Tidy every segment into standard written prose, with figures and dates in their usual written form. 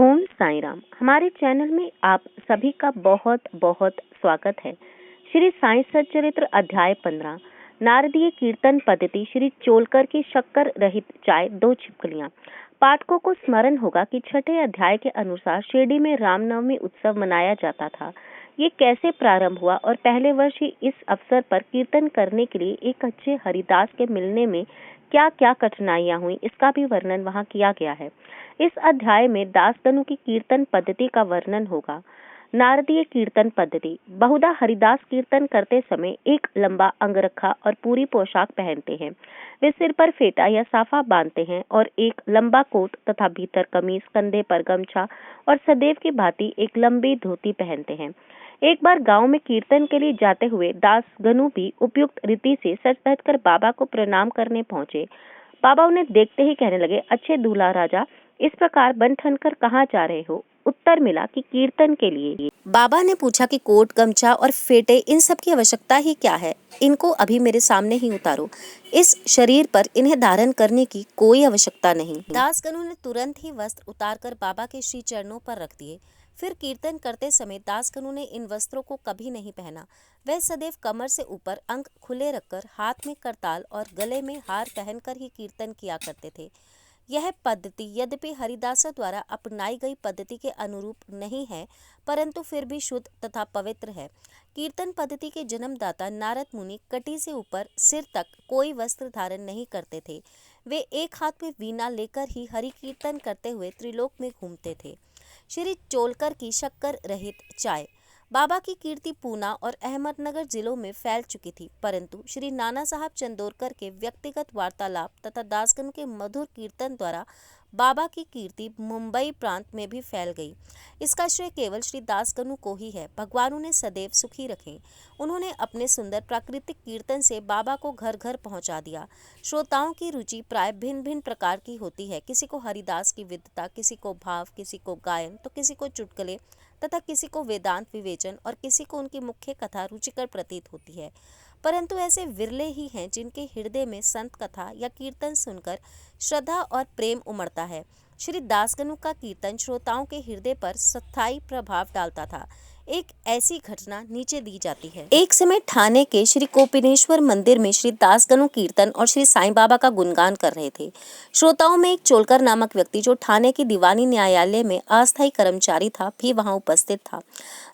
ओम साईं राम। हमारे चैनल में आप सभी का बहुत बहुत स्वागत है। श्री साईं सच्चरित्र अध्याय 15 नारदीय कीर्तन पद्धति श्री चोलकर की शक्कर रहित चाय 2 छिपकलियां। पाठकों को स्मरण होगा कि छठे अध्याय के अनुसार शिरडी में रामनवमी उत्सव मनाया जाता था। ये कैसे प्रारंभ हुआ और पहले वर्ष ही इस अवसर पर कीर्तन करने के लिए एक अच्छे हरिदास के मिलने में क्या क्या कठिनाइयां हुई, इसका भी वर्णन वहां किया गया है। इस अध्याय में दासगणों की कीर्तन पद्धति का वर्णन होगा। नारदीय कीर्तन पद्धति। बहुधा हरिदास कीर्तन करते समय एक लंबा अंगरखा और पूरी पोशाक पहनते हैं। वे सिर पर फेटा या साफा बांधते हैं और एक लंबा कोट तथा भीतर कमीज, कंधे पर गमछा और सदैव की भांति एक लंबी धोती पहनते हैं। एक बार गांव में कीर्तन के लिए जाते हुए दासगणु भी उपयुक्त रीति से सज धज कर बाबा को प्रणाम करने पहुंचे। बाबा उन्हें देखते ही कहने लगे, अच्छे दूल्हा राजा, इस प्रकार बन ठन कर कहाँ जा रहे हो? उत्तर मिला कि कीर्तन के लिए। बाबा ने पूछा कि कोट, गमछा और फेटे, इन सब की आवश्यकता ही क्या है? इनको अभी मेरे सामने ही उतारो। इस शरीर पर इन्हें धारण करने की कोई आवश्यकता नहीं। दासगणु ने तुरंत ही वस्त्र उतारकर बाबा के श्री चरणों पर रख दिए। फिर कीर्तन करते समय दासगणु ने इन वस्त्रों को कभी नहीं पहना। वह सदैव कमर से ऊपर अंग खुले रखकर हाथ में करताल और गले में हार पहनकर ही कीर्तन किया करते थे। यह पद्धति यद्यपि हरिदासों द्वारा अपनाई गई पद्धति के अनुरूप नहीं है, परंतु फिर भी शुद्ध तथा पवित्र है। कीर्तन पद्धति के जन्मदाता नारद मुनि कटी से ऊपर सिर तक कोई वस्त्र धारण नहीं करते थे। वे एक हाथ में वीणा लेकर ही हरि कीर्तन करते हुए त्रिलोक में घूमते थे। श्री चोलकर की शक्कर रहित चाय। बाबा की कीर्ति पूना और अहमदनगर जिलों में फैल चुकी थी, परंतु श्री नाना साहब चंदोरकर के व्यक्तिगत वार्तालाप तथा दासगणु के मधुर कीर्तन द्वारा बाबा की कीर्ति मुंबई प्रांत में भी फैल गई। इसका श्रेय केवल श्री दासगणु को ही है। भगवान उन्हें सदैव सुखी रखें। उन्होंने अपने सुंदर प्राकृतिक कीर्तन से बाबा को घर घर पहुंचा दिया। श्रोताओं की रुचि प्राय भिन्न भिन्न प्रकार की होती है। किसी को हरिदास की विद्वता, किसी को भाव, किसी को गायन, तो किसी को चुटकुले तथा किसी को वेदांत विवेचन और किसी को उनकी मुख्य कथा रुचिकर प्रतीत होती है। परंतु ऐसे विरले ही हैं जिनके हृदय में संत कथा या कीर्तन सुनकर श्रद्धा और प्रेम उमड़ता है। श्री दासगणु का कीर्तन श्रोताओं के हृदय पर स्थायी प्रभाव डालता था। एक ऐसी घटना नीचे दी जाती है। एक समय ठाणे के श्री कोपिनेश्वर मंदिर में श्री दासगणु कीर्तन और श्री साईं बाबा का गुणगान कर रहे थे। श्रोताओं में एक चोलकर नामक व्यक्ति, जो ठाणे की दीवानी न्यायालय में अस्थायी कर्मचारी था, भी वहां उपस्थित था।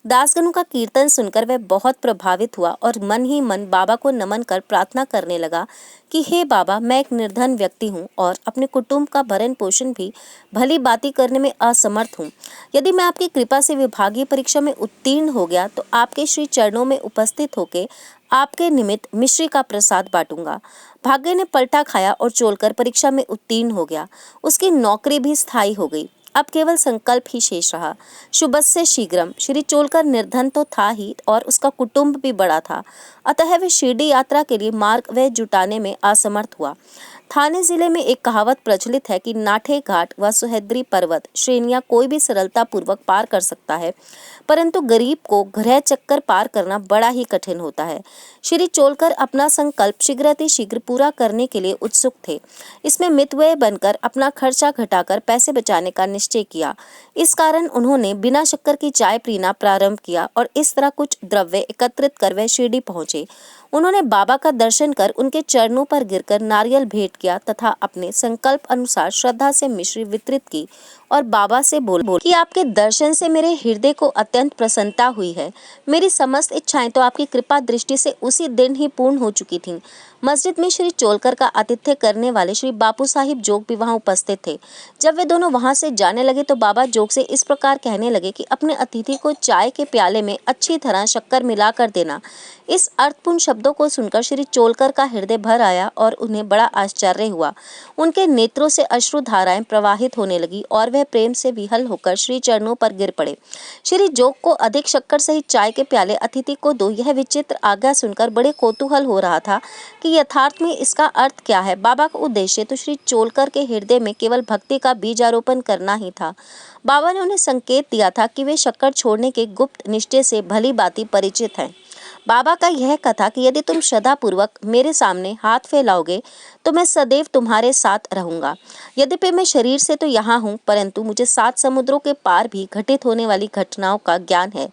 दासगणु का कीर्तन सुनकर वह बहुत प्रभावित हुआ और मन ही मन बाबा को नमन कर प्रार्थना करने लगा कि हे बाबा, मैं एक निर्धन व्यक्ति हूँ और अपने कुटुंब का भरण पोषण भी भली बाती करने में असमर्थ हूँ। यदि मैं आपकी कृपा से विभागीय परीक्षा में उत्तीर्ण हो गया तो आपके श्री चरणों में उपस्थित होकर आपके निमित्त मिश्री का प्रसाद बांटूंगा। भाग्य ने पलटा खाया और चोलकर परीक्षा में उत्तीर्ण हो गया। उसकी नौकरी भी स्थायी हो गई। अब केवल संकल्प ही शेष रहा। शुभस्य शीघ्रम। श्री चोलकर निर्धन तो था ही और उसका कुटुंब भी बड़ा था, अतः वह शिरडी यात्रा के लिए मार्ग व जुटाने में असमर्थ हुआ। ठाणे जिले में एक कहावत प्रचलित है कि नाठे घाट व सुहेद्री पर्वत श्रेणियां कोई भी सरलता पूर्वक पार कर सकता है, परंतु गरीब को ग्रह चक्कर पार करना बड़ा ही कठिन होता है। श्री चोलकर अपना संकल्प शीघ्र पूरा करने के लिए उत्सुक थे। इसमें मितव्यय बनकर अपना खर्चा घटाकर पैसे बचाने का निश्चय किया। इस कारण उन्होंने बिना शक्कर की चाय पीना प्रारंभ किया और इस तरह कुछ द्रव्य एकत्रित कर वह शिरडी पहुंचे। उन्होंने बाबा का दर्शन कर उनके चरणों पर गिरकर नारियल भेंट किया तथा अपने संकल्प अनुसार श्रद्धा से मिश्री वितरित की और बाबा से बोल कि आपके दर्शन से मेरे हृदय को अत्यंत प्रसन्नता हुई है। मेरी समस्त इच्छाएं तो आपकी कृपा दृष्टि से उसी दिन ही पूर्ण हो चुकी थीं। मस्जिद में श्री चोलकर का आतिथ्य करने वाले श्री बापू साहिब जोग भी वहां उपस्थित थे। जब वे दोनों वहां से जाने लगे तो बाबा जोग से इस प्रकार कहने लगे कि अपने अतिथि को चाय के प्याले में अच्छी तरह शक्कर मिलाकर देना। इस अर्थपूर्ण शब्दों को सुनकर श्री चोलकर का हृदय भर आया और उन्हें बड़ा आश्चर्य हुआ। उनके नेत्रों से अश्रु धाराएं प्रवाहित होने लगी और वह प्रेम से विहल होकर श्री चरणों पर गिर पड़े। श्री जोग को अधिक शक्कर सहित चाय के प्याले अतिथि को दो, यह विचित्र आज्ञा सुनकर बड़े कौतूहल हो रहा था कि यथार्थ में इसका अर्थ क्या है। बाबा का उद्देश्य तो श्री चोलकर के हृदय में केवल भक्ति का बीजारोपण करना ही था। बाबा ने उन्हें संकेत दिया था कि वे शक्कर छोड़ने के गुप्त निश्चय से भली बाती परिचित हैं। बाबा का यह कथा कि यदि तुम श्रद्धापूर्वक मेरे सामने हाथ फैलाओगे तो मैं सदैव तुम्हारे साथ रहूंगा। यद्यपि मैं शरीर से तो यहाँ हूँ, परंतु मुझे 7 समुद्रों के पार भी घटित होने वाली घटनाओं का ज्ञान है।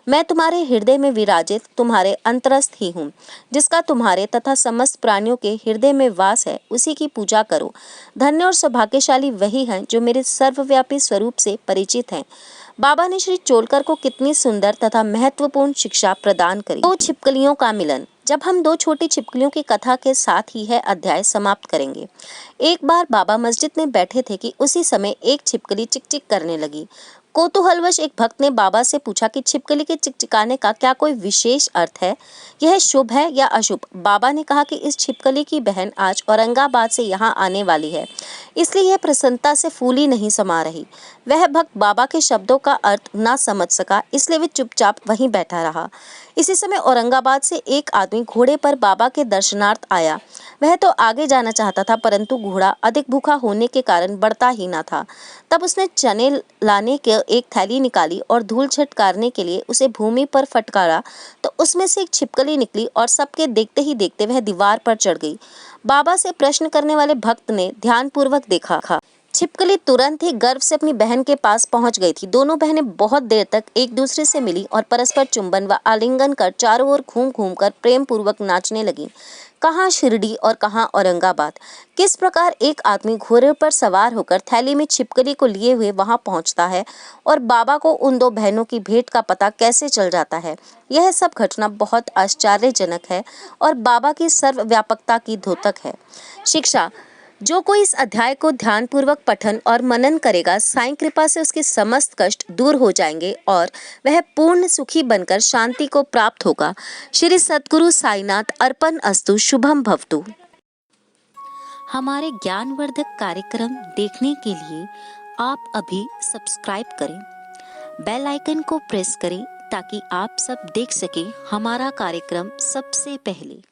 मैं तुम्हारे हृदय में विराजित तुम्हारे अंतरस्थ ही हूँ। जिसका तुम्हारे तथा समस्त प्राणियों के हृदय में वास है, उसी की पूजा करो। धन्य और सौभाग्यशाली वही हैं जो मेरे सर्वव्यापी स्वरूप से परिचित हैं। बाबा ने श्री चोलकर को कितनी सुंदर तथा महत्वपूर्ण शिक्षा प्रदान करी। 2 छिपकलियों का मिलन। जब हम 2 छोटी छिपकलियों की कथा के साथ ही यह अध्याय समाप्त करेंगे। एक बार बाबा मस्जिद में बैठे थे कि उसी समय एक छिपकली चिकचिक करने लगी। कौतूहलवश एक भक्त ने बाबा से पूछा कि छिपकली के चिकचिकाने का क्या कोई विशेष अर्थ है? यह शुभ है या अशुभ? बाबा ने कहा कि इस छिपकली की बहन आज औरंगाबाद से यहाँ आने वाली है, इसलिए यह प्रसन्नता से फूली नहीं समा रही। वह भक्त बाबा के शब्दों का अर्थ ना समझ सका, इसलिए वह चुपचाप वहीं बैठा रहा। इसी समय औरंगाबाद से एक आदमी घोड़े पर बाबा के दर्शनार्थ आया। वह तो आगे जाना चाहता था, परंतु घोड़ा अधिक भूखा होने के कारण बढ़ता ही ना था। तब उसने चने लाने के एक थैली निकाली और धूल झटकारने के लिए उसे भूमि पर फटकारा तो उसमें से एक छिपकली निकली और सबके देखते ही देखते वह दीवार पर चढ़ गई। बाबा से प्रश्न करने वाले भक्त ने ध्यानपूर्वक देखा। छिपकली तुरंत ही गर्व से अपनी बहन के पास पहुंच गई थी। दोनों बहनें बहुत देर तक एक दूसरे से मिली और परस्पर चुंबन व आलिंगन कर चारों ओर घूम घूम कर प्रेम पूर्वक नाचने लगी। कहाँ शिरडी और कहाँ औरंगाबाद। किस प्रकार एक आदमी घोड़े पर सवार होकर थैली में छिपकली को लिए हुए वहां पहुंचता है और बाबा को उन 2 बहनों की भेंट का पता कैसे चल जाता है, यह सब घटना बहुत आश्चर्यजनक है और बाबा की सर्वव्यापकता की द्योतक है। शिक्षा। जो कोई इस अध्याय को ध्यानपूर्वक पठन और मनन करेगा, साईं कृपा से उसके समस्त कष्ट दूर हो जाएंगे और वह पूर्ण सुखी बनकर शांति को प्राप्त होगा। श्री सद्गुरु साईनाथ अर्पण अस्तु। शुभम भवतु। हमारे ज्ञानवर्धक कार्यक्रम देखने के लिए आप अभी सब्सक्राइब करें, बेल आइकन को प्रेस करें ताकि आप सब देख सकें हमारा कार्यक्रम सबसे पहले।